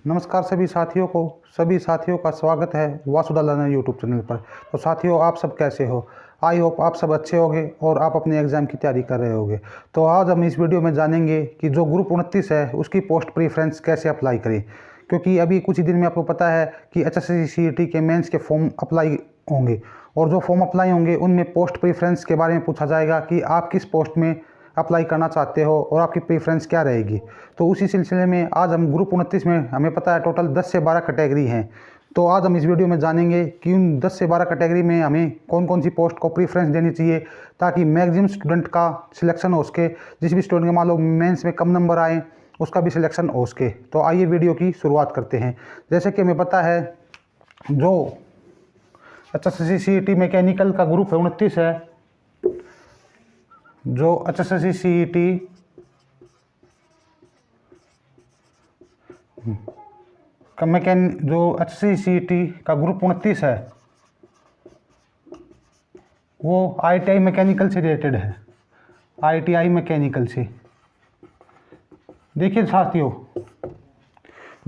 नमस्कार सभी साथियों का स्वागत है वासुदा लर्नर यूट्यूब चैनल पर। तो साथियों, आप सब कैसे हो? आई होप आप सब अच्छे होंगे और आप अपने एग्ज़ाम की तैयारी कर रहे होंगे। तो आज हम इस वीडियो में जानेंगे कि जो ग्रुप 29 है उसकी पोस्ट प्रीफ्रेंस कैसे अप्लाई करें, क्योंकि अभी कुछ ही दिन में आपको पता है कि HSC CET के मेंस के फॉर्म अप्लाई होंगे और जो फॉर्म अप्लाई होंगे उनमें पोस्ट प्रीफ्रेंस के बारे में पूछा जाएगा कि आप किस पोस्ट में अप्लाई करना चाहते हो और आपकी प्रेफरेंस क्या रहेगी। तो उसी सिलसिले में आज हम ग्रुप 29 में हमें पता है टोटल 10 से 12 कैटेगरी हैं। तो आज हम इस वीडियो में जानेंगे कि उन 10 से 12 कैटेगरी में हमें कौन कौन सी पोस्ट को प्रेफरेंस देनी चाहिए ताकि मैक्सिमम स्टूडेंट का सिलेक्शन हो सके। जिस भी स्टूडेंट के मान लो मेंस में कम नंबर आए उसका भी सिलेक्शन हो सके। तो आइए वीडियो की शुरुआत करते हैं। जैसे कि हमें पता है जो HSC CET मैकेनिकल का ग्रुप है 29 है, जो HSC CET का ग्रुप 29 है वो ITI मैकेनिकल से रिलेटेड है। ITI मैकेनिकल से देखिए साथियों,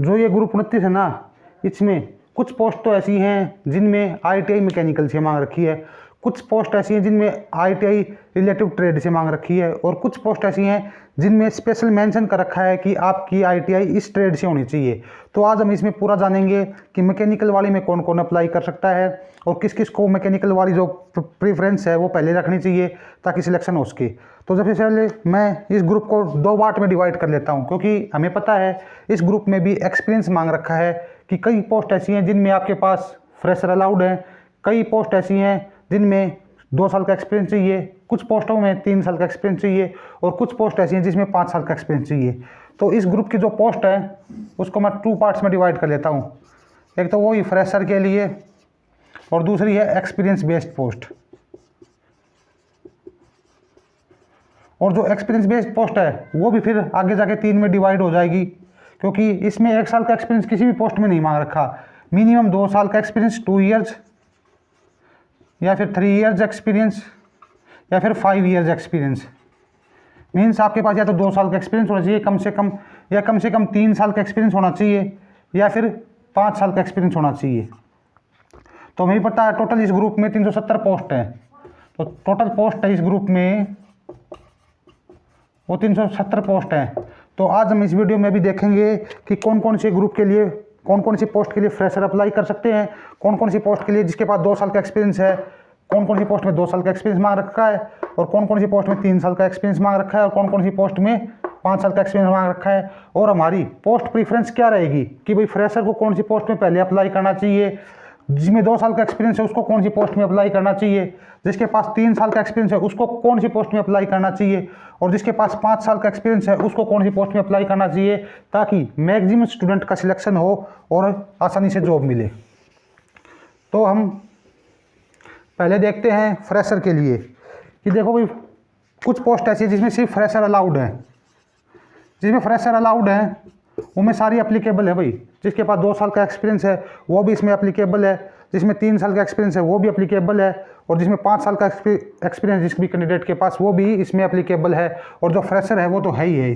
जो ये ग्रुप 29 है ना, इसमें कुछ पोस्ट तो ऐसी हैं जिनमें ITI मैकेनिकल से मांग रखी है, कुछ पोस्ट ऐसी हैं जिनमें ITI रिलेटिव ट्रेड से मांग रखी है और कुछ पोस्ट ऐसी हैं जिनमें स्पेशल मेंशन कर रखा है कि आपकी ITI इस ट्रेड से होनी चाहिए। तो आज हम इसमें पूरा जानेंगे कि मैकेनिकल वाली में कौन कौन अप्लाई कर सकता है और किस किस को मैकेनिकल वाली जो प्रेफरेंस है वो पहले रखनी चाहिए ताकि सिलेक्शन हो सके। तो सबसे पहले मैं इस ग्रुप को 2 पार्ट में डिवाइड कर लेता हूँ, क्योंकि हमें पता है इस ग्रुप में भी एक्सपीरियंस मांग रखा है कि कई पोस्ट ऐसी हैं जिनमें आपके पास फ्रेशर अलाउड है, कई पोस्ट ऐसी हैं जिनमें 2 साल का एक्सपीरियंस चाहिए, कुछ पोस्टों में 3 साल का एक्सपीरियंस चाहिए और कुछ पोस्ट ऐसी हैं जिसमें 5 साल का एक्सपीरियंस चाहिए। तो इस ग्रुप की जो पोस्ट है उसको मैं 2 पार्ट्स में डिवाइड कर लेता हूँ। एक तो वही फ्रेशर के लिए और दूसरी है एक्सपीरियंस बेस्ड पोस्ट। और जो एक्सपीरियंस बेस्ड पोस्ट है वो भी फिर आगे जाके 3 में डिवाइड हो जाएगी, क्योंकि इसमें 1 साल का एक्सपीरियंस किसी भी पोस्ट में नहीं मांग रखा। मिनिमम 2 साल का एक्सपीरियंस, 2 ईयर्स या फिर 3 ईयर्स एक्सपीरियंस या फिर 5 ईयर्स एक्सपीरियंस। मीन्स आपके पास या तो 2 साल का एक्सपीरियंस होना चाहिए कम से कम, या कम से कम 3 साल का एक्सपीरियंस होना चाहिए, या फिर 5 साल का एक्सपीरियंस होना चाहिए। तो हमें पता है टोटल इस ग्रुप में 370 पोस्ट है। तो टोटल पोस्ट है इस ग्रुप में वो 370 पोस्ट है। तो आज हम इस वीडियो में भी देखेंगे कि कौन कौन से ग्रुप के लिए कौन कौन सी पोस्ट के लिए फ्रेशर अप्लाई कर सकते हैं, कौन कौन सी पोस्ट के लिए जिसके पास 2 साल का एक्सपीरियंस है, कौन कौन सी पोस्ट में 2 साल का एक्सपीरियंस मांग रखा है और कौन कौन सी पोस्ट में 3 साल का एक्सपीरियंस मांग रखा है और कौन कौन सी पोस्ट में 5 साल का एक्सपीरियंस मांग रखा है। और हमारी पोस्ट प्रीफरेंस क्या रहेगी कि भाई फ्रेशर को कौन सी पोस्ट में पहले अप्लाई करना चाहिए, जिसमें 2 साल का एक्सपीरियंस है उसको कौन सी पोस्ट में अप्लाई करना चाहिए, जिसके पास 3 साल का एक्सपीरियंस है उसको कौन सी पोस्ट में अप्लाई करना चाहिए और जिसके पास 5 साल का एक्सपीरियंस है उसको कौन सी पोस्ट में अप्लाई करना चाहिए, ताकि मैक्सिमम स्टूडेंट का सिलेक्शन हो और आसानी से जॉब मिले। तो हम पहले देखते हैं फ्रेशर के लिए कि देखो भाई कुछ पोस्ट ऐसी है जिसमें सिर्फ फ्रेशर अलाउड है। जिसमें फ्रेशर अलाउड है उनमें सारी एप्लीकेबल है भाई। जिसके पास 2 साल का एक्सपीरियंस है वो भी इसमें एप्लीकेबल है, जिसमें 3 साल का एक्सपीरियंस है वो भी एप्लीकेबल है और जिसमें 5 साल का एक्सपीरियंस जिस भी कैंडिडेट के पास वो भी इसमें एप्लीकेबल है। और जो फ्रेशर है वो तो है ही है।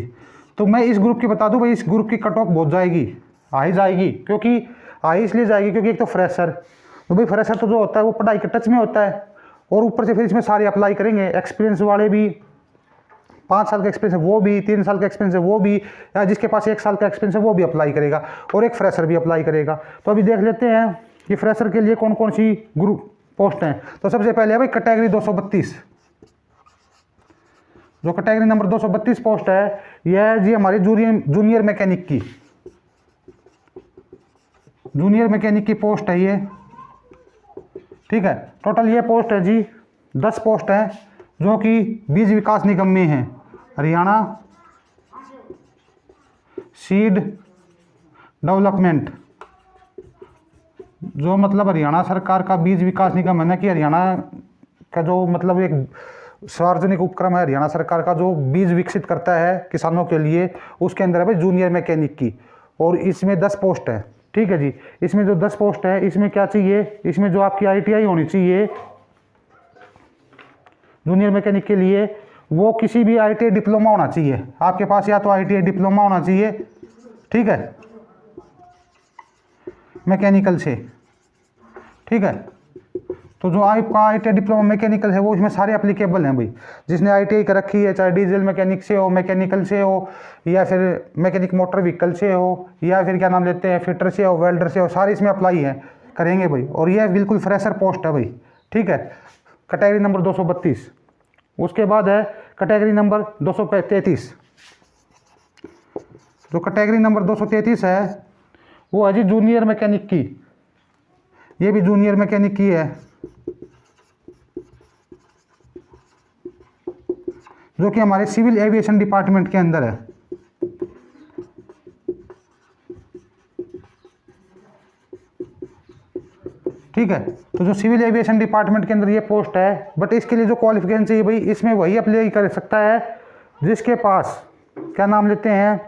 तो मैं इस ग्रुप की बता दूं भाई, इस ग्रुप की कट ऑफ बहुत जाएगी, हाई जाएगी। क्योंकि हाई इसलिए जाएगी क्योंकि एक तो फ्रेशर, तो भाई फ्रेशर तो जो होता है वो पढ़ाई के टच में होता है और ऊपर से फिर इसमें सारे अप्लाई करेंगे। एक्सपीरियंस वाले भी, 5 साल का एक्सपीरियंस है वो भी, 3 साल का एक्सपीरियंस है वो भी, या जिसके पास 1 साल का एक्सपीरियंस है वो भी अप्लाई करेगा और एक फ्रेशर भी अप्लाई करेगा। तो अभी देख लेते हैं कि फ्रेशर के लिए कौन कौन सी ग्रुप पोस्ट हैं। तो सबसे पहले है भाई कैटेगरी 232। जो कैटेगरी नंबर 232 पोस्ट है यह है जी हमारी जूनियर मैकेनिक की, जूनियर मैकेनिक की पोस्ट है ये। ठीक है, टोटल ये पोस्ट है जी 10 पोस्ट है जो कि बीज विकास निगम में है। हरियाणा सीड डेवलपमेंट, जो मतलब हरियाणा सरकार का बीज विकास निगम है ना, कि हरियाणा का जो मतलब एक सार्वजनिक उपक्रम है हरियाणा सरकार का जो बीज विकसित करता है किसानों के लिए, उसके अंदर है भाई जूनियर मैकेनिक की। और इसमें 10 पोस्ट है। ठीक है जी, इसमें जो 10 पोस्ट है इसमें क्या चाहिए, इसमें जो आपकी ITI होनी चाहिए जूनियर मैकेनिक के लिए, वो किसी भी ITI डिप्लोमा होना चाहिए आपके पास, या तो ITI डिप्लोमा होना चाहिए। ठीक है, मैकेनिकल से, ठीक है। तो जो आपका ITI डिप्लोमा मैकेनिकल है वो इसमें सारे एप्लीकेबल हैं भाई। जिसने ITI कर रखी है, चाहे डीजल मैकेनिक से हो, मैकेनिकल से हो, या फिर मैकेनिक मोटर व्हीकल से हो, या फिर क्या नाम लेते हैं फिटर से हो, वेल्डर से हो, सारे इसमें अप्लाई है करेंगे भाई। और ये बिल्कुल फ्रेशर पोस्ट है भाई, ठीक है। Category number 232। उसके बाद है कैटेगरी नंबर 233। जो कैटेगरी नंबर 233 है वो है जी जूनियर मैकेनिक की। ये भी जूनियर मैकेनिक की है, जो कि हमारे सिविल एविएशन डिपार्टमेंट के अंदर है, ठीक है। तो जो सिविल एविएशन डिपार्टमेंट के अंदर ये पोस्ट है, बट इसके लिए जो क्वालिफिकेशन चाहिए भाई, इसमें वही अप्लाई कर सकता है जिसके पास क्या नाम लेते हैं,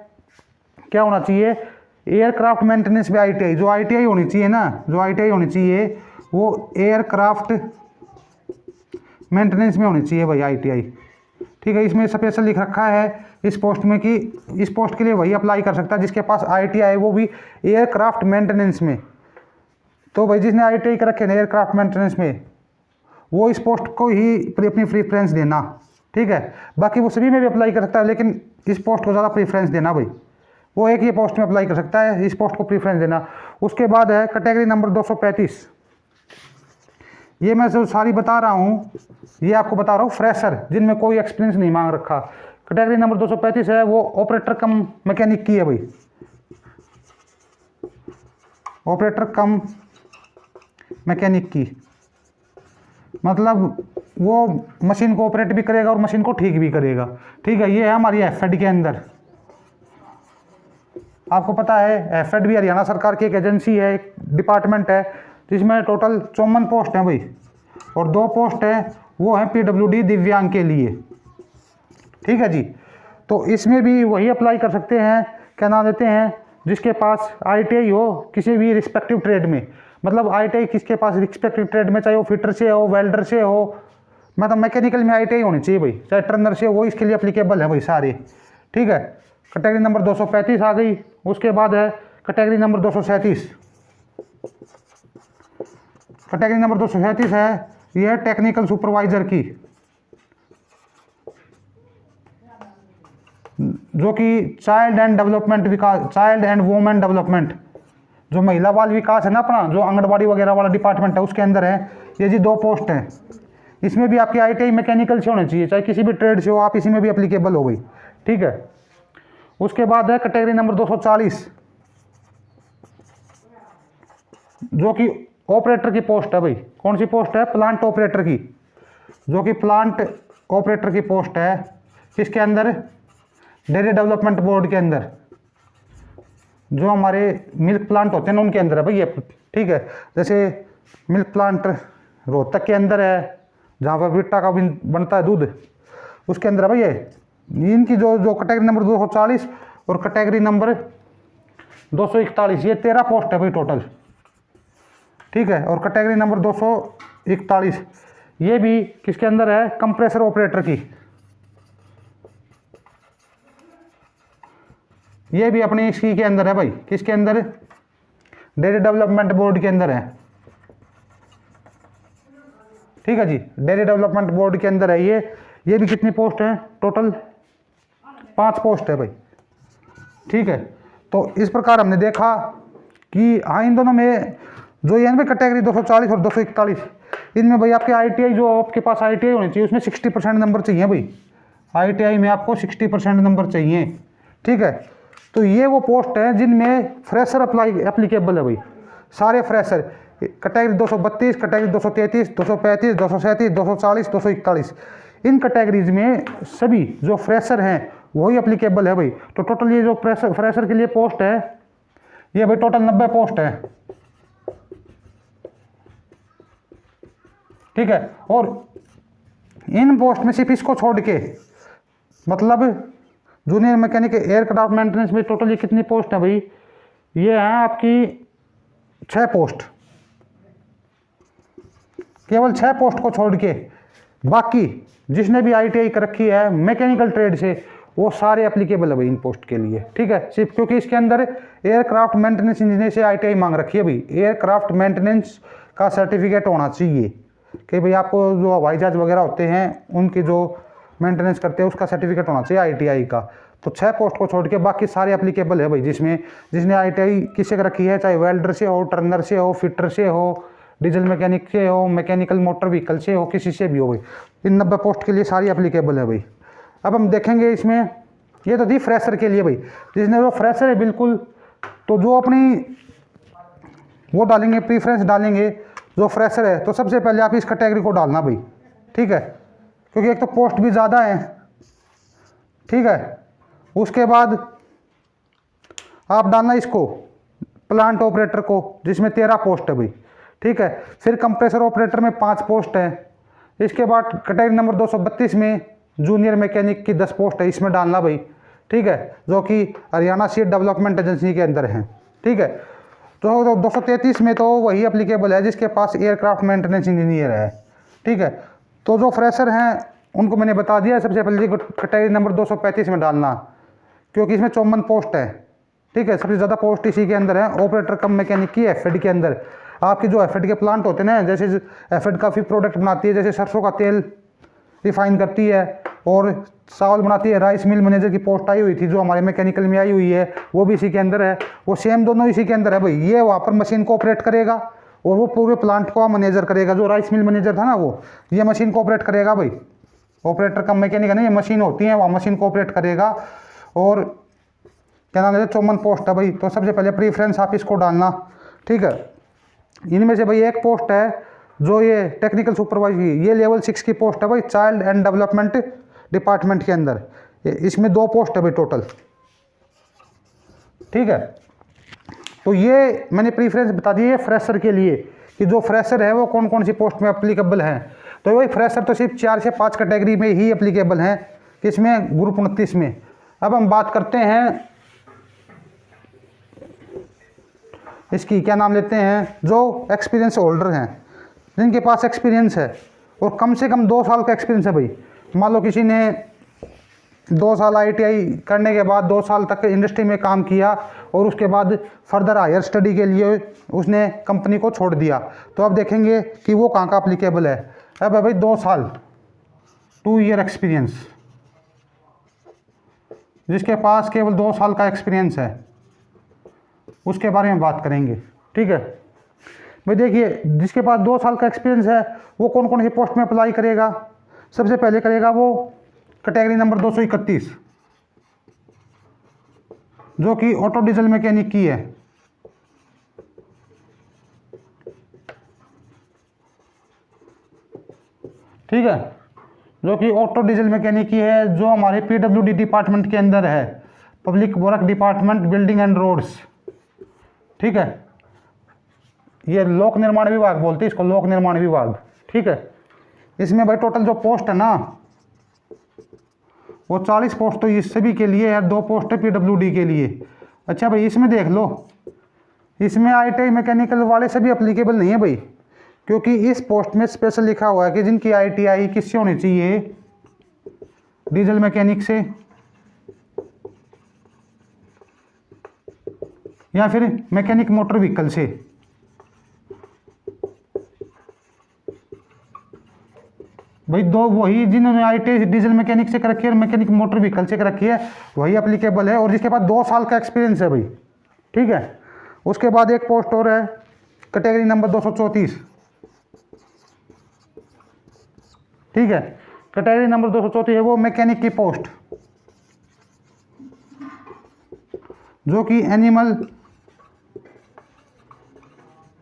क्या होना चाहिए, एयरक्राफ्ट मेंटेनेंस में ITI। जो ITI होनी चाहिए ना, जो ITI होनी चाहिए वो एयरक्राफ्ट मेंटेनेंस में होनी चाहिए भाई ITI, ठीक है। इसमें स्पेशल लिख रखा है इस पोस्ट में कि इस पोस्ट के लिए वही अप्लाई कर सकता है जिसके पास ITI है, वो भी एयरक्राफ्ट मेंटेनेंस में। तो भाई जिसने ITI कर रखे ना एयरक्राफ्ट मेंटेनेंस में, वो इस पोस्ट को ही अपनी प्रीफरेंस देना, ठीक है। बाकी वो सभी में भी अप्लाई कर सकता है, लेकिन इस पोस्ट को ज़्यादा प्रीफरेंस देना भाई। वो एक ही पोस्ट में अप्लाई कर सकता है, इस पोस्ट को प्रीफरेंस देना। उसके बाद है कैटेगरी नंबर 235। ये मैं जो सारी बता रहा हूँ, ये आपको बता रहा हूँ फ्रेशर, जिनमें कोई एक्सपीरियंस नहीं मांग रखा। कैटेगरी नंबर 235 है, वो ऑपरेटर कम मैकेनिक की है भाई। ऑपरेटर कम मैकेनिक की मतलब वो मशीन को ऑपरेट भी करेगा और मशीन को ठीक भी करेगा, ठीक है। ये है हमारी FED के अंदर। आपको पता है FED भी हरियाणा सरकार की एक एजेंसी है, एक डिपार्टमेंट है, जिसमें टोटल 54 पोस्ट हैं भाई, और 2 पोस्ट है वो है PWD दिव्यांग के लिए, ठीक है जी। तो इसमें भी वही अप्लाई कर सकते हैं, क्या नाम देते हैं, जिसके पास ITI हो किसी भी रिस्पेक्टिव ट्रेड में। मतलब ITI किसके पास रिस्पेक्टिव ट्रेड में, चाहे वो फिटर से हो, वेल्डर से हो, मतलब मैकेनिकल में ITI होनी चाहिए भाई, चाहे टर्नर से हो, वो इसके लिए अप्लीकेबल है भाई सारे, ठीक है। कैटेगरी नंबर 235 आ गई। उसके बाद है कैटेगरी नंबर 237। कैटेगरी नंबर 237 है, यह है टेक्निकल सुपरवाइजर की, जो कि child and development Vikas, child and women development, जो महिला बाल विकास है ना अपना, जो आंगनबाड़ी वगैरह वाला डिपार्टमेंट है, उसके अंदर है। ये जी 2 पोस्ट हैं। इसमें भी आपकी ITI मैकेनिकल से होनी चाहिए, चाहे किसी भी ट्रेड से हो, आप इसी में भी अप्लीकेबल हो गई, ठीक है। उसके बाद है कैटेगरी नंबर 240, जो कि ऑपरेटर की पोस्ट है भाई। कौन सी पोस्ट है? प्लांट ऑपरेटर की, जो कि प्लांट ऑपरेटर की पोस्ट है। किसके अंदर? डेयरी डेवलपमेंट बोर्ड के अंदर, जो हमारे मिल्क प्लांट होते हैं ना उनके अंदर है भाई ये, ठीक है। जैसे मिल्क प्लांट रोहतक के अंदर है, जहाँ पर बिट्टा का भी बनता है दूध, उसके अंदर है भाई ये। इनकी जो कैटेगरी नंबर 240 और कैटेगरी नंबर 241, ये 13 पोस्ट है भाई टोटल, ठीक है। और कैटेगरी नंबर 241 ये भी किसके अंदर है? कंप्रेसर ऑपरेटर की। ये भी अपनी इसकी के अंदर है भाई। किसके अंदर? डेयरी डेवलपमेंट बोर्ड के अंदर है, ठीक है जी। डेयरी डेवलपमेंट बोर्ड के अंदर है ये भी कितनी पोस्ट है? टोटल 5 पोस्ट है भाई, ठीक है। तो इस प्रकार हमने देखा कि हाँ, इन दोनों में जो ये है कैटेगरी 240 और 241, इनमें भाई आपके ITI, जो आपके पास ITI होनी चाहिए, उसमें 60% नंबर चाहिए भाई। ITI में आपको 60% नंबर चाहिए, ठीक है। तो ये वो पोस्ट है जिनमें फ्रेशर एप्लीकेबल है भाई, सारे फ्रेशर। कैटेगरी 232, कैटेगरी 233, 235, 237, 240, 241, इन कैटेगरीज में सभी जो फ्रेशर हैं वही एप्लीकेबल है भाई। तो टोटल ये जो फ्रेशर के लिए पोस्ट है, ये भाई टोटल 90 पोस्ट है, ठीक है। और इन पोस्ट में सिर्फ इसको छोड़ के, मतलब जूनियर मैकेनिक एयरक्राफ्ट मेंटेनेंस में टोटल ये कितनी पोस्ट है भाई? ये हैं आपकी 6 पोस्ट, केवल 6 पोस्ट को छोड़ के बाकी जिसने भी ITI कर रखी है मैकेनिकल ट्रेड से, वो सारे एप्लीकेबल है भाई इन पोस्ट के लिए, ठीक है। सिर्फ क्योंकि इसके अंदर एयरक्राफ्ट मेंटेनेंस इंजीनियर से ITI मांग रखी है भाई, एयरक्राफ्ट मेंटेनेंस का सर्टिफिकेट होना चाहिए कि भाई आपको जो हवाई जहाज वगैरह होते हैं उनकी जो मेंटेनेंस करते हैं उसका सर्टिफिकेट होना चाहिए ITI का। तो 6 पोस्ट को छोड़ के बाकी सारे एप्लीकेबल है भाई, जिसमें जिसने ITI किससे रखी है, चाहे वेल्डर से हो, टर्नर से हो, फिटर से हो, डीजल मैकेनिक से हो, मैकेनिकल मोटर व्हीकल से हो, किसी से भी हो भाई, इन 90 पोस्ट के लिए सारी एप्लीकेबल है भाई। अब हम देखेंगे इसमें, ये तो थी फ्रेशर के लिए भाई, जिसने जो फ्रेशर है बिल्कुल, तो जो अपनी वो डालेंगे, प्रीफ्रेंस डालेंगे जो फ्रेशर है, तो सबसे पहले आप इस कैटेगरी को डालना भाई, ठीक है, क्योंकि एक तो पोस्ट भी ज़्यादा है, ठीक है। उसके बाद आप डालना इसको प्लांट ऑपरेटर को, जिसमें 13 पोस्ट है भाई, ठीक है। फिर कंप्रेसर ऑपरेटर में 5 पोस्ट है। इसके बाद कैटेगरी नंबर 232 में जूनियर मैकेनिक की 10 पोस्ट है, इसमें डालना भाई, ठीक है, जो कि हरियाणा सीट डेवलपमेंट एजेंसी के अंदर है, ठीक है। तो 233 में तो वही एप्लीकेबल है जिसके पास एयरक्राफ्ट मेंटेनेंस इंजीनियर है, ठीक है। तो जो फ्रेशर हैं उनको मैंने बता दिया, सबसे पहले कैटेगरी नंबर 235 में डालना, क्योंकि इसमें 54 पोस्ट है, ठीक है। सबसे ज़्यादा पोस्ट इसी के अंदर है, ऑपरेटर कम मैकेनिक की एफएड के अंदर। आपके जो एफएड के प्लांट होते हैं ना, जैसे एफएड काफ़ी प्रोडक्ट बनाती है, जैसे सरसों का तेल रिफाइन करती है और चावल बनाती है, राइस मिल मैनेजर की पोस्ट आई हुई थी जो हमारे मैकेनिकल में आई हुई है, वो भी इसी के अंदर है, वो सेम दोनों इसी के अंदर है भाई। ये वहाँ पर मशीन को ऑपरेट करेगा और वो पूरे प्लांट को मैनेजर करेगा। जो राइस मिल मैनेजर था ना, वो ये मशीन को ऑपरेट करेगा भाई, ऑपरेटर कम मैकेनिक है ना, ये मशीन होती है, वहाँ मशीन को ऑपरेट करेगा। और क्या नाम है, 54 पोस्ट है भाई। तो सबसे पहले प्रीफ्रेंस आप इसको डालना, ठीक है। इनमें से भाई एक पोस्ट है जो ये टेक्निकल सुपरवाइजर, ये लेवल 6 की पोस्ट है भाई, चाइल्ड एंड डेवलपमेंट डिपार्टमेंट के अंदर। इसमें 2 पोस्ट है भाई टोटल, ठीक है। तो ये मैंने प्रीफ्रेंस बता दी है फ्रेशर के लिए, कि जो फ्रेशर है वो कौन कौन सी पोस्ट में एप्लीकेबल हैं। तो वही फ्रेशर तो सिर्फ 4 से 5 कैटेगरी में ही एप्लीकेबल हैं, किसमें, ग्रुप 29 में। अब हम बात करते हैं इसकी, क्या नाम लेते हैं, जो एक्सपीरियंस होल्डर हैं, जिनके पास एक्सपीरियंस है और कम से कम 2 साल का एक्सपीरियंस है भाई। मान लो किसी ने 2 साल ITI करने के बाद 2 साल तक इंडस्ट्री में काम किया और उसके बाद फर्दर हायर स्टडी के लिए उसने कंपनी को छोड़ दिया, तो अब देखेंगे कि वो कहाँ का अप्लीकेबल है। अब है भाई 2 साल, 2 ईयर एक्सपीरियंस, जिसके पास केवल 2 साल का एक्सपीरियंस है, उसके बारे में बात करेंगे, ठीक है भाई। देखिए, जिसके पास 2 साल का एक्सपीरियंस है वो कौन कौन सी पोस्ट में अप्लाई करेगा। सबसे पहले करेगा वो कैटेगरी नंबर 231, जो कि ऑटो डीजल मैकेनिक की है, ठीक है, जो कि ऑटो डीजल मैकेनिक की है, जो हमारे PWD डिपार्टमेंट के अंदर है, public work department, building and roads, ठीक है। ये लोक निर्माण विभाग बोलते हैं इसको, लोक निर्माण विभाग, ठीक है। इसमें भाई टोटल जो पोस्ट है ना, वो 40 पोस्ट तो इस सभी के लिए है, 2 पोस्ट है PWD के लिए। अच्छा भाई, इसमें देख लो, इसमें ITI मैकेनिकल वाले सभी अप्लीकेबल नहीं है भाई, क्योंकि इस पोस्ट में स्पेशल लिखा हुआ है कि जिनकी ITI किससे होनी चाहिए, डीजल मैकेनिक से या फिर मैकेनिक मोटर व्हीकल से। भाई दो वही जिन्होंने ITI डीजल मैकेनिक से कर रखी है और मैकेनिक मोटर व्हीकल से कर रखी है वही अप्लीकेबल है, और जिसके पास 2 साल का एक्सपीरियंस है भाई, ठीक है। उसके बाद एक पोस्ट और है कैटेगरी नंबर 234, ठीक है। कैटेगरी नंबर 234 है वो मैकेनिक की पोस्ट, जो कि animal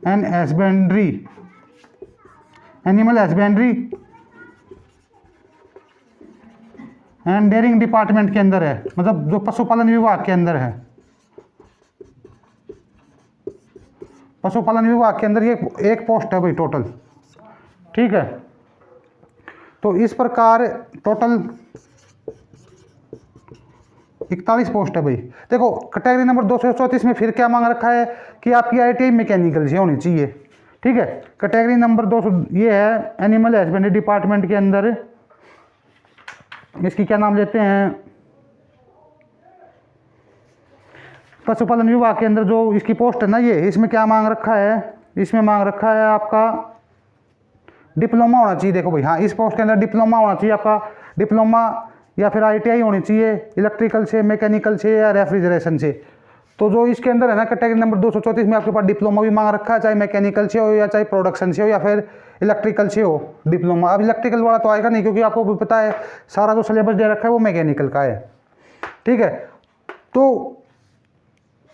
and husbandry, animal husbandry and dairying department के अंदर है, मतलब जो पशुपालन विभाग के अंदर है, पशुपालन विभाग के अंदर ये एक पोस्ट है भाई टोटल, ठीक है। तो इस प्रकार टोटल 41 पोस्ट है भाई। देखो कैटेगरी नंबर 234 में फिर क्या मांग रखा है कि आपकी ITI मैकेनिकल से होनी चाहिए, ठीक है। कैटेगरी नंबर 200 ये है एनिमल हस्बेंड्री डिपार्टमेंट के अंदर, इसकी क्या नाम लेते हैं, पशुपालन विभाग के अंदर जो इसकी पोस्ट है ना, ये इसमें क्या मांग रखा है, इसमें मांग रखा है आपका डिप्लोमा होना चाहिए। देखो भाई, हाँ इस पोस्ट के अंदर डिप्लोमा होना चाहिए आपका, डिप्लोमा या फिर ITI होनी चाहिए इलेक्ट्रिकल से, मैकेनिकल से या रेफ्रिजरेशन से। तो जो इसके अंदर है ना कैटेगरी नंबर 234 में आपके पास डिप्लोमा भी मांग रखा है, चाहे मैकेनिकल से हो या चाहे प्रोडक्शन से हो या फिर इलेक्ट्रिकल से हो डिप्लोमा। अब इलेक्ट्रिकल वाला तो आएगा नहीं, क्योंकि आपको भी पता है सारा जो सिलेबस दे रखा है वो मैकेनिकल का है, ठीक है। तो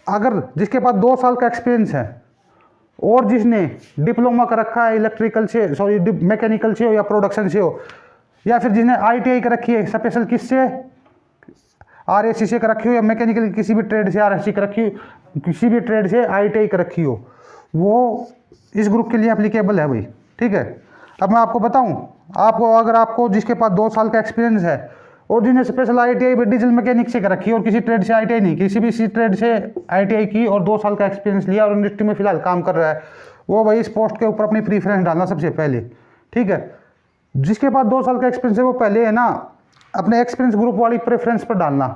अगर जिसके पास 2 साल का एक्सपीरियंस है और जिसने डिप्लोमा कर रखा है इलेक्ट्रिकल से, सॉरी मैकेनिकल से हो या प्रोडक्शन से हो, या फिर जिसने ITI कर रखी है स्पेशल किससे, RSC से कर रखी हो, या मैकेनिकल किसी भी ट्रेड से RSC कर रखी हो, किसी भी ट्रेड से ITI कर रखी हो, वो इस ग्रुप के लिए एप्लीकेबल है भाई, ठीक है। अब मैं आपको बताऊं, आपको अगर आपको जिसके पास 2 साल का एक्सपीरियंस है और जिन्हें स्पेशल ITI भी डीजल मैकेनिक से कर रखी है और किसी ट्रेड से ITI नहीं, किसी ट्रेड से ITI की और 2 साल का एक्सपीरियंस लिया और इंडस्ट्री में फिलहाल काम कर रहा है, वो भाई इस पोस्ट के ऊपर अपनी प्रीफरेंस डालना सबसे पहले, ठीक है। जिसके पास 2 साल का एक्सपीरियंस है वो पहले है ना अपने एक्सपीरियंस ग्रुप वाली प्रेफरेंस पर डालना,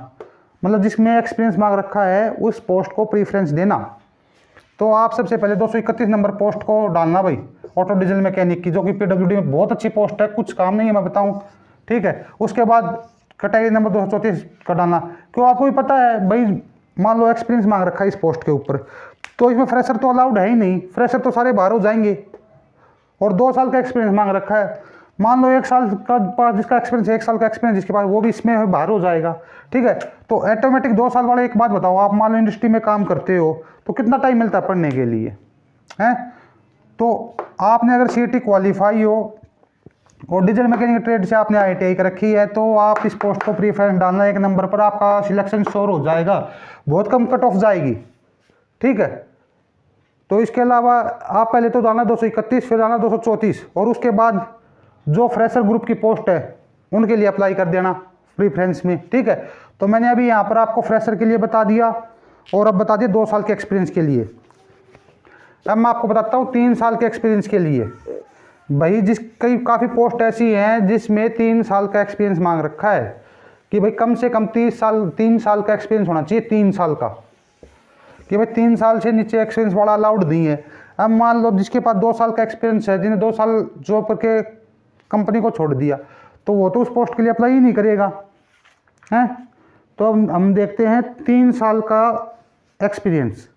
मतलब जिसमें एक्सपीरियंस मांग रखा है उस पोस्ट को प्रीफरेंस देना। तो आप सबसे पहले 231 नंबर पोस्ट को डालना भाई, ऑटो डीजल मैकेनिक की, जो कि PWD में बहुत अच्छी पोस्ट है, कुछ काम नहीं है मैं बताऊं, ठीक है। उसके बाद कैटेगरी नंबर 234 का डालना, क्यों आपको भी पता है भाई, मान लो एक्सपीरियंस मांग रखा है इस पोस्ट के ऊपर, तो इसमें फ्रेशर तो अलाउड है ही नहीं, फ्रेशर तो सारे बाहर हो जाएंगे। और 2 साल का एक्सपीरियंस मांग रखा है, मान लो 1 साल का पास जिसका एक्सपीरियंस है, 1 साल का एक्सपीरियंस जिसके पास, वो भी इसमें बाहर हो जाएगा, ठीक है। तो ऑटोमेटिक 2 साल वाले, एक बात बताओ, आप मान लो इंडस्ट्री में काम करते हो तो कितना टाइम मिलता है पढ़ने के लिए, हैं। तो आपने अगर CET क्वालिफाई हो और डीजल मैकेनिक ट्रेड से आपने ITI कर रखी है, तो आप इस पोस्ट को प्रीफरेंस डालना, 1 नंबर पर आपका सिलेक्शन श्योर हो जाएगा, बहुत कम कट ऑफ जाएगी, ठीक है। तो इसके अलावा आप पहले तो डालना 231, फिर डालना 234, और उसके बाद जो फ्रेशर ग्रुप की पोस्ट है उनके लिए अप्लाई कर देना प्रीफरेंस में, ठीक है। तो मैंने अभी यहाँ पर आपको फ्रेशर के लिए बता दिया और अब बता दिया 2 साल के एक्सपीरियंस के लिए। अब मैं आपको बताता हूँ 3 साल के एक्सपीरियंस के लिए भाई, काफ़ी पोस्ट ऐसी हैं जिसमें 3 साल का एक्सपीरियंस मांग रखा है कि भाई कम से कम 3 साल का एक्सपीरियंस होना चाहिए, 3 साल का, कि भाई 3 साल से नीचे एक्सपीरियंस वाला अलाउड नहीं है। अब मान लो जिसके पास 2 साल का एक्सपीरियंस है, जिन्हें 2 साल जॉब करके कंपनी को छोड़ दिया, तो वो तो उस पोस्ट के लिए अप्लाई ही नहीं करेगा, हैं। तो अब हम देखते हैं 3 साल का एक्सपीरियंस,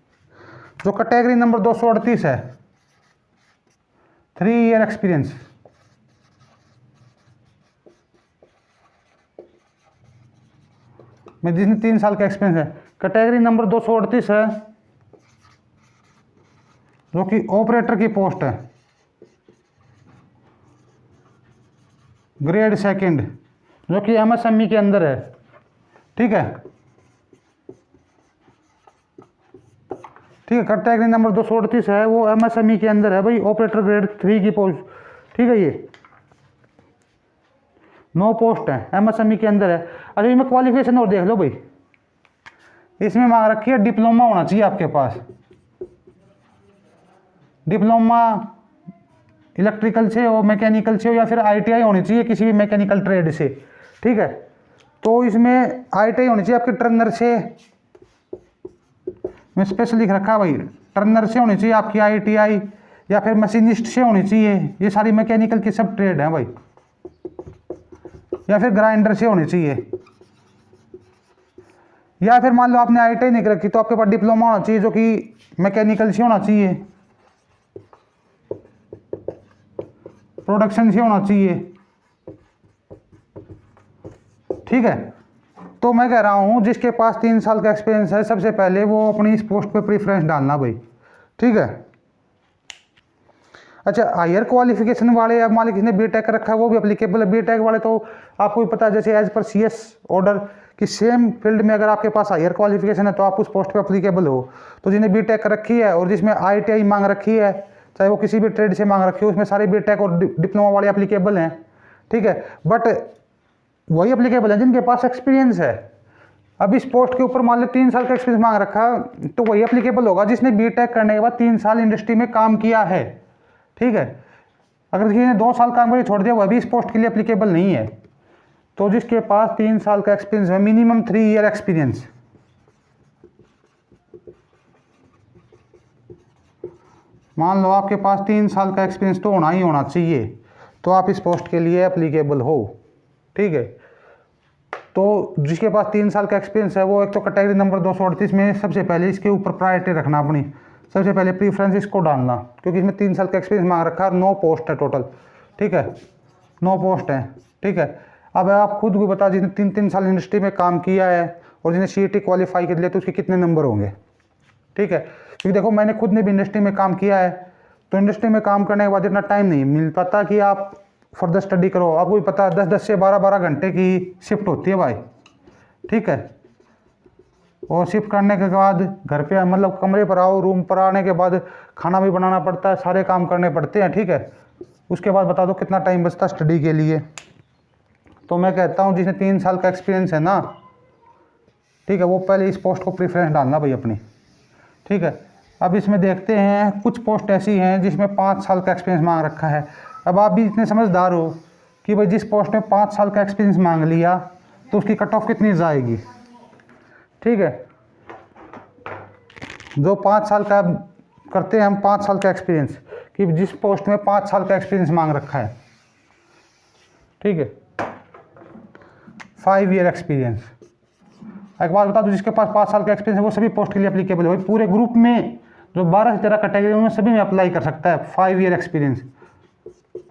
जो कैटेगरी नंबर 238 है, 3 ईयर एक्सपीरियंस। में जिसने 3 साल का एक्सपीरियंस है, कैटेगरी नंबर 238 है, जो कि ऑपरेटर की पोस्ट है, ग्रेड 2, जो कि MSME के अंदर है, ठीक है, ठीक है। कैटेगरी नंबर 238 है, वो MSME के अंदर है भाई, ऑपरेटर ग्रेड 3 की पोस्ट, ठीक है। ये 9 पोस्ट है, MSME के अंदर है। अच्छा, इसमें क्वालिफिकेशन और देख लो भाई, इसमें मांग रखी है डिप्लोमा होना चाहिए आपके पास, डिप्लोमा इलेक्ट्रिकल से हो, मैकेनिकल से हो, या फिर ITI होनी चाहिए किसी भी मैकेनिकल ट्रेड से, ठीक है। तो इसमें ITI होनी चाहिए आपके टर्नर से, मैं स्पेशल लिख रखा है भाई, टर्नर से होनी चाहिए आपकी ITI, या फिर मशीनिस्ट से होनी चाहिए, ये सारी मैकेनिकल की सब ट्रेड हैं भाई, या फिर ग्राइंडर से होनी चाहिए, या फिर मान लो आपने ITI नहीं कर रखी तो आपके पास डिप्लोमा होना चाहिए, जो कि मैकेनिकल से होना चाहिए, प्रोडक्शन से होना चाहिए, ठीक है। तो मैं कह रहा हूं जिसके पास 3 साल का एक्सपीरियंस है, सबसे पहले वो अपनी इस पोस्ट पे प्रीफरेंस डालना भाई, ठीक है। अच्छा, हायर क्वालिफिकेशन वाले, अब मान लीजिए किसी ने BTech रखा है वो भी एप्लीकेबल है। BTech वाले तो आपको भी पता है, जैसे एज पर CS ऑर्डर कि सेम फील्ड में अगर आपके पास हायर क्वालिफिकेशन है तो आप उस पोस्ट पे एप्लीकेबल हो। तो जिन्हें BTech रखी है और जिसमें ITI मांग रखी है, चाहे वो किसी भी ट्रेड से मांग रखी हो, उसमें सारे BTech और डिप्लोमा वाले एप्लीकेबल हैं, ठीक है। बट वही एप्लीकेबल है जिनके पास एक्सपीरियंस है। अब इस पोस्ट के ऊपर मान लो 3 साल का एक्सपीरियंस मांग रखा है, तो वही एप्लीकेबल होगा जिसने BTech करने के बाद 3 साल इंडस्ट्री में काम किया है, ठीक है। अगर किसी ने 2 साल काम करके छोड़ दिया, वह भी इस पोस्ट के लिए एप्लीकेबल नहीं है। तो जिसके पास 3 साल का एक्सपीरियंस है, मिनिमम 3 ईयर एक्सपीरियंस, मान लो आपके पास 3 साल का एक्सपीरियंस तो होना ही होना चाहिए, तो आप इस पोस्ट के लिए एप्लीकेबल हो। ठीक है, तो जिसके पास 3 साल का एक्सपीरियंस है वो एक तो कैटेगरी नंबर 238 में सबसे पहले इसके ऊपर प्रायोरिटी रखना अपनी, सबसे पहले प्रीफ्रेंस इसको डालना, क्योंकि इसमें 3 साल का एक्सपीरियंस मांग रखा है और 9 पोस्ट है टोटल। ठीक है, 9 पोस्ट है। ठीक है, अब आप खुद को बता, जिसने 3-3 साल इंडस्ट्री में काम किया है और जिसने CET क्वालिफाई कर लिया तो उसके कितने नंबर होंगे। ठीक है, क्योंकि देखो मैंने खुद ने भी इंडस्ट्री में काम किया है, तो इंडस्ट्री में काम करने के बाद इतना टाइम नहीं मिल पाता कि आप फर्दर स्टडी करो। आपको भी पता है 10-10 से 12-12 घंटे की शिफ्ट होती है भाई। ठीक है, और शिफ्ट करने के बाद घर पे मतलब कमरे पर आओ, रूम पर आने के बाद खाना भी बनाना पड़ता है, सारे काम करने पड़ते हैं। ठीक है, उसके बाद बता दो कितना टाइम बचता है स्टडी के लिए। तो मैं कहता हूँ जिसने 3 साल का एक्सपीरियंस है ना, ठीक है, वो पहले इस पोस्ट को प्रेफरेंस डालना भाई अपनी। ठीक है, अब इसमें देखते हैं कुछ पोस्ट ऐसी हैं जिसमें 5 साल का एक्सपीरियंस मांग रखा है। अब आप भी इतने समझदार हो कि भाई जिस पोस्ट में 5 साल का एक्सपीरियंस मांग लिया तो उसकी कट ऑफ कितनी जाएगी। ठीक है, जो 5 साल का करते हैं हम, 5 साल का एक्सपीरियंस, कि जिस पोस्ट में 5 साल का एक्सपीरियंस मांग रखा है। ठीक है, 5 ईयर एक्सपीरियंस। एक बात बता दूं, जिसके पास 5 साल का एक्सपीरियंस है वो सभी पोस्ट के लिए एप्लीकेबल है। पूरे ग्रुप में जो 12 से 13 कैटेगरी उनमें सभी में अप्लाई कर सकता है 5 ईयर एक्सपीरियंस।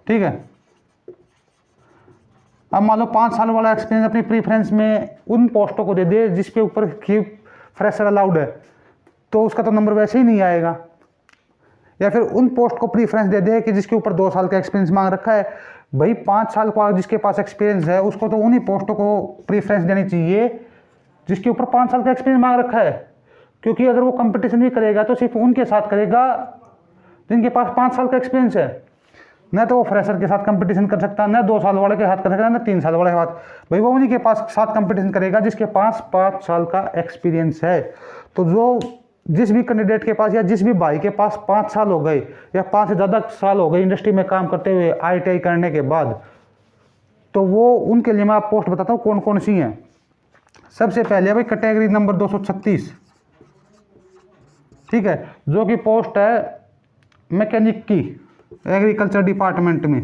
ठीक है, अब मान लो 5 साल वाला एक्सपीरियंस अपनी प्रीफ्रेंस में उन पोस्टों को दे दे जिसके ऊपर फ्रेशर अलाउड है, तो उसका तो नंबर वैसे ही नहीं आएगा। या फिर उन पोस्ट को प्रीफ्रेंस दे दे कि जिसके ऊपर 2 साल का एक्सपीरियंस मांग रखा है। भाई 5 साल का जिसके पास एक्सपीरियंस है उसको तो उन्हीं पोस्टों को प्रीफ्रेंस देनी चाहिए जिसके ऊपर 5 साल का एक्सपीरियंस मांग रखा है, क्योंकि अगर वो कंपटीशन भी करेगा तो सिर्फ उनके साथ करेगा जिनके पास 5 साल का एक्सपीरियंस है। न तो वो फ्रेशर के साथ कंपटीशन कर सकता, न 2 साल वाले के साथ कर सकता, न 3 साल वाले के साथ। भाई वो उन्हीं के पास साथ कंपटीशन करेगा जिसके पास 5 साल का एक्सपीरियंस है। तो जो जिस भी कैंडिडेट के पास या जिस भी भाई के पास 5 साल हो गए या 5 से ज़्यादा साल हो गए इंडस्ट्री में काम करते हुए ITI करने के बाद, तो वो उनके लिए मैं आप पोस्ट बताता हूँ कौन कौन सी हैं। सबसे पहले भाई कैटेगरी नंबर 236। ठीक है, जो कि पोस्ट है मैकेनिक की एग्रीकल्चर डिपार्टमेंट में।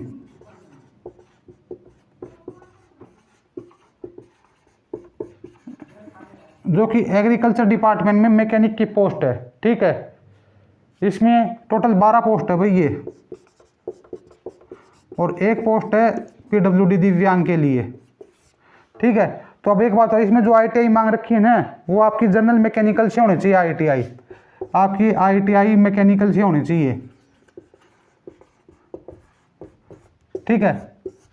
जो कि एग्रीकल्चर डिपार्टमेंट में मैकेनिक की पोस्ट है। ठीक है, इसमें टोटल 12 पोस्ट है भाई ये, और एक पोस्ट है PWD दिव्यांग के लिए। ठीक है, तो अब एक बात है, इसमें जो ITI मांग रखी है ना वो आपकी जनरल मैकेनिकल से होनी चाहिए। ITI आपकी ITI मैकेनिकल से होनी चाहिए। ठीक है,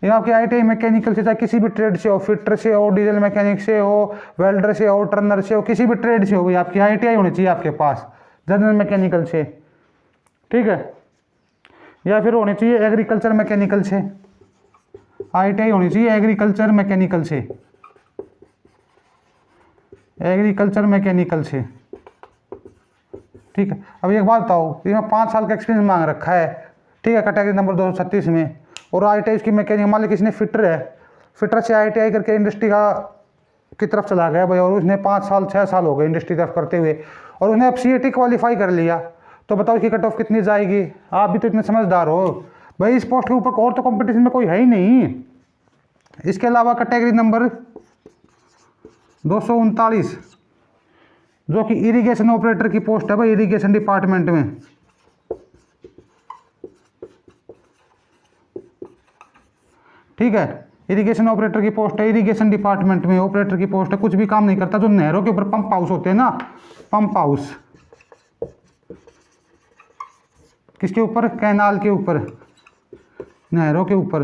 ये आपकी ITI मैकेनिकल से, चाहे किसी भी ट्रेड से हो, फिटर से हो, डीजल मैकेनिक से हो, वेल्डर से हो, टर्नर से हो, किसी भी ट्रेड से हो भाई आपकी ITI होनी चाहिए आपके पास जनरल मैकेनिकल से। ठीक है, या फिर होनी चाहिए एग्रीकल्चर मैकेनिकल से। ITI होनी चाहिए एग्रीकल्चर मैकेनिकल से, एग्रीकल्चर मैकेनिकल से। ठीक है, अब एक बात बताओ, इसमें 5 साल का एक्सपीरियंस मांग रखा है। ठीक है, कैटेगरी नंबर 236 में, और ITI उसकी मैकेनिक, मान लो किसी ने फिटर है, फिटर से ITI करके इंडस्ट्री की तरफ चला गया भाई, और उसने 5 साल 6 साल हो गए इंडस्ट्री तरफ करते हुए, और उसने अब CET क्वालिफाई कर लिया, तो बताओ इसकी कट ऑफ कितनी जाएगी। आप भी तो इतने समझदार हो भाई, इस पोस्ट के ऊपर और तो कंपटीशन में कोई है ही नहीं। इसके अलावा कैटेगरी नंबर 239 जो कि इरिगेशन ऑपरेटर की पोस्ट है भाई, इरिगेशन डिपार्टमेंट में। ठीक है, इरिगेशन ऑपरेटर की पोस्ट है, इरिगेशन डिपार्टमेंट में ऑपरेटर की पोस्ट है। कुछ भी काम नहीं करता, जो नहरों के ऊपर पंप हाउस होते हैं ना, पंप हाउस, किसके ऊपर, कैनाल के ऊपर, नहरों के ऊपर,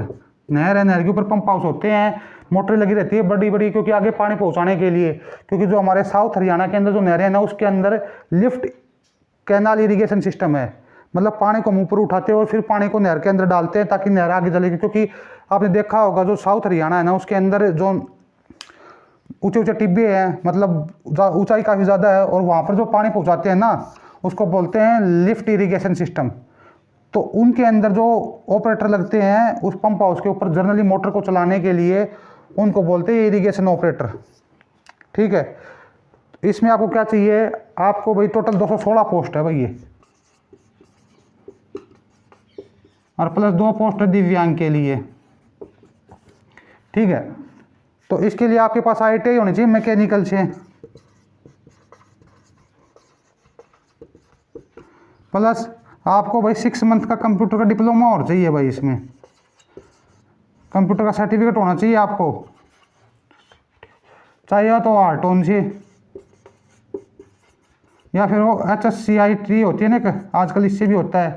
नहर है, नहर के ऊपर पंप हाउस होते हैं, मोटर लगी रहती है बड़ी बड़ी, क्योंकि आगे पानी पहुंचाने के लिए। क्योंकि जो हमारे साउथ हरियाणा के अंदर जो नहरें हैं ना, उसके अंदर लिफ्ट कैनाल इरिगेशन सिस्टम है, मतलब पानी को मुंह पर उठाते हैं और फिर पानी को नहर के अंदर डालते हैं ताकि नहर आगे चलेगी। क्योंकि आपने देखा होगा जो साउथ हरियाणा है ना, उसके अंदर जो ऊंचे ऊंचे टिब्बे हैं, मतलब ऊंचाई काफ़ी ज़्यादा है, और वहाँ पर जो पानी पहुँचाते हैं ना उसको बोलते हैं लिफ्ट इरिगेशन सिस्टम। तो उनके अंदर जो ऑपरेटर लगते हैं उस पंप हाउस के ऊपर जनरली मोटर को चलाने के लिए, उनको बोलते हैं इरिगेशन ऑपरेटर। ठीक है, इसमें आपको क्या चाहिए, आपको भाई टोटल 216 पोस्ट है भाई ये। और प्लस 2 पोस्ट दिव्यांग के लिए। ठीक है, तो इसके लिए आपके पास ITI होनी चाहिए मैकेनिकल से, प्लस आपको भाई 6 मंथ का कंप्यूटर का डिप्लोमा और चाहिए भाई, इसमें कंप्यूटर का सर्टिफिकेट होना चाहिए आपको, चाहिए तो आर्टोन से या फिर वो HSCIT होती है ना आजकल, इससे भी होता है।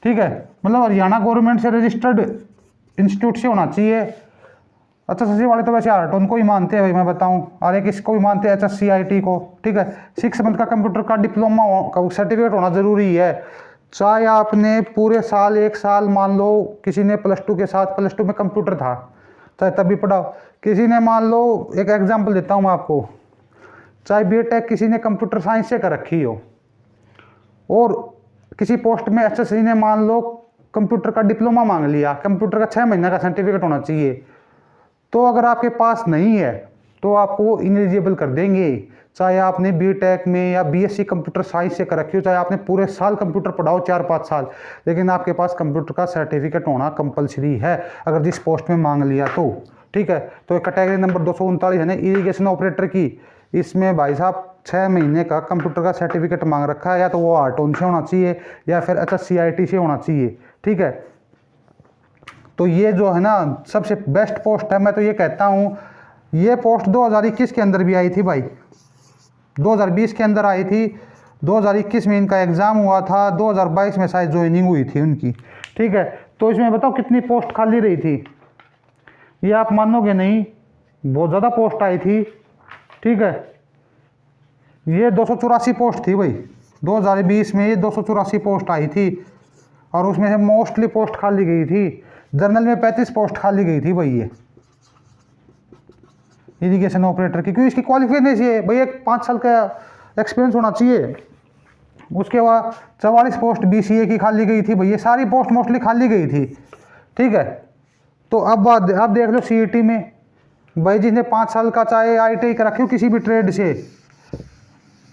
ठीक है, मतलब हरियाणा गवर्नमेंट से रजिस्टर्ड इंस्टीट्यूट से होना चाहिए। HSCI वाले तो वैसे आर्टोन को ही मानते हैं भाई, मैं बताऊं, और एक इसको भी मानते हैं HSCIT को। ठीक है, 6 मंथ का कंप्यूटर का डिप्लोमा का सर्टिफिकेट होना ज़रूरी है। चाहे आपने पूरे साल 1 साल, मान लो किसी ने +2 के साथ, +2 में कंप्यूटर था चाहे तब भी पढ़ाओ, किसी ने मान लो, एक एग्जाम्पल देता हूँ मैं आपको, चाहे BTech किसी ने कंप्यूटर साइंस से कर रखी हो और किसी पोस्ट में HSC ने मान लो कंप्यूटर का डिप्लोमा मांग लिया, कंप्यूटर का 6 महीने का सर्टिफिकेट होना चाहिए, तो अगर आपके पास नहीं है तो आपको इनएलिजिबल कर देंगे। चाहे आपने BTech में या BSc कंप्यूटर साइंस से कर रखी हो, चाहे आपने पूरे साल कंप्यूटर पढ़ाओ 4-5 साल, लेकिन आपके पास कंप्यूटर का सर्टिफिकेट होना कंपलसरी है अगर जिस पोस्ट में मांग लिया तो। ठीक है, तो कैटेगरी नंबर 239 है ना, इरिगेशन ऑपरेटर की, इसमें भाई साहब 6 महीने का कंप्यूटर का सर्टिफिकेट मांग रखा है, या तो वो आर्टोन से होना चाहिए या फिर HSCIT से होना चाहिए। ठीक है, तो ये जो है ना सबसे बेस्ट पोस्ट है, मैं तो ये कहता हूँ। ये पोस्ट 2021 के अंदर भी आई थी भाई, 2020 के अंदर आई थी, 2021 में इनका एग्ज़ाम हुआ था, 2022 में शायद ज्वाइनिंग हुई थी उनकी। ठीक है, तो इसमें बताओ कितनी पोस्ट खाली रही थी, ये आप मानोगे नहीं, बहुत ज़्यादा पोस्ट आई थी। ठीक है, ये 284 पोस्ट थी भाई, 2020 में ये 284 पोस्ट आई थी, और उसमें से मोस्टली पोस्ट खाली गई थी। जनरल में 35 पोस्ट खाली गई थी भाई, ये इरिगेशन ऑपरेटर की, क्योंकि इसकी क्वालिफिकेशन चाहिए भाई, एक 5 साल का एक्सपीरियंस होना चाहिए। उसके बाद 44 पोस्ट BCA की खाली गई थी भाई, ये सारी पोस्ट मोस्टली खाली गई थी। ठीक है, तो अब देख लो CET में भाई, जिसने 5 साल का चाहे ITI का रखे हो किसी भी ट्रेड से,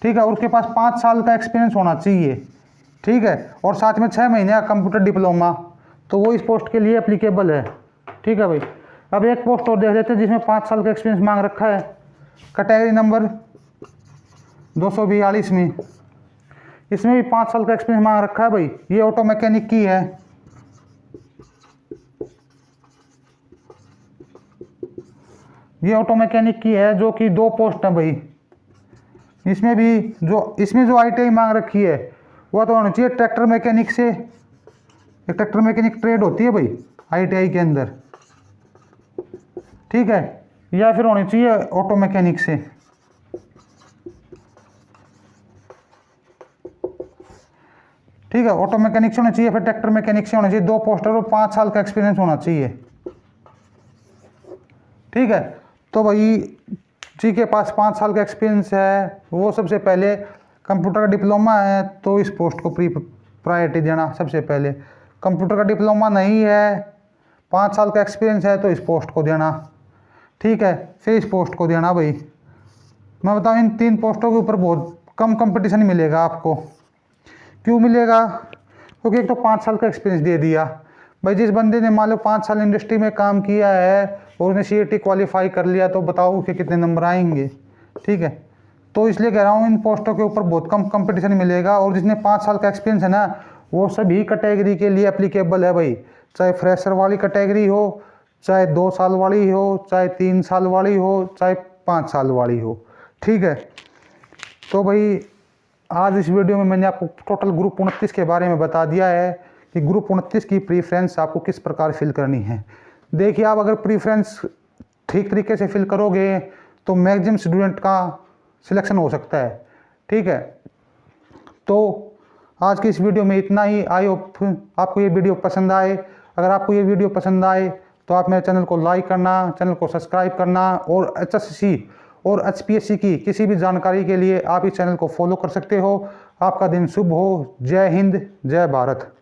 ठीक है, उसके पास 5 साल का एक्सपीरियंस होना चाहिए। ठीक है, और साथ में 6 महीने का कंप्यूटर डिप्लोमा, तो वो इस पोस्ट के लिए एप्लीकेबल है। ठीक है भाई, अब एक पोस्ट और देख लेते हैं जिसमें 5 साल का एक्सपीरियंस मांग रखा है, कैटेगरी नंबर 242 में, इसमें भी 5 साल का एक्सपीरियंस मांग रखा है भाई। ये ऑटो मैकेनिक की है, ये ऑटो मैकेनिक की है, जो कि 2 पोस्ट है भाई। इसमें जो ITI मांग रखी है वो तो होना चाहिए ट्रैक्टर मैकेनिक से, एक ट्रैक्टर मैकेनिक ट्रेड होती है भाई ITI के अंदर। ठीक है, या फिर होनी चाहिए ऑटो मैकेनिक से। ठीक है, ऑटो मैकेनिक से होना चाहिए, फिर ट्रैक्टर मैकेनिक से होना चाहिए, 2 पोस्टर और 5 साल का एक्सपीरियंस होना चाहिए। ठीक है, तो भाई जी के पास 5 साल का एक्सपीरियंस है, वो सबसे पहले कंप्यूटर का डिप्लोमा है तो इस पोस्ट को प्रायोरिटी देना सबसे पहले। कंप्यूटर का डिप्लोमा नहीं है, 5 साल का एक्सपीरियंस है तो इस पोस्ट को देना। ठीक है, फिर इस पोस्ट को देना भाई। मैं बताऊँ, इन 3 पोस्टों के ऊपर बहुत कम कंपटीशन मिलेगा आपको। क्यों मिलेगा? क्योंकि एक तो 5 साल का एक्सपीरियंस दे दिया भाई। जिस बंदे ने मान लो 5 साल इंडस्ट्री में काम किया है और उसने CET क्वालिफाई कर लिया, तो बताओ कि कितने नंबर आएंगे। ठीक है, तो इसलिए कह रहा हूँ इन पोस्टों के ऊपर बहुत कम कंपटीशन मिलेगा। और जिसने 5 साल का एक्सपीरियंस है ना, वो सभी कैटेगरी के लिए एप्लीकेबल है भाई। चाहे फ्रेशर वाली कैटेगरी हो, चाहे 2 साल वाली हो, चाहे 3 साल वाली हो, चाहे 5 साल वाली हो। ठीक है, तो भाई आज इस वीडियो में मैंने आपको टोटल ग्रुप 29 के बारे में बता दिया है कि ग्रुप 29 की प्रीफ्रेंस आपको किस प्रकार फिल करनी है। देखिए, आप अगर प्रीफ्रेंस ठीक तरीके से फिल करोगे तो मैक्सिमम स्टूडेंट का सिलेक्शन हो सकता है। ठीक है, तो आज की इस वीडियो में इतना ही। आई होप आपको ये वीडियो पसंद आए। अगर आपको ये वीडियो पसंद आए तो आप मेरे चैनल को लाइक करना, चैनल को सब्सक्राइब करना, और HSC और HPSC की किसी भी जानकारी के लिए आप इस चैनल को फॉलो कर सकते हो। आपका दिन शुभ हो। जय हिंद, जय भारत।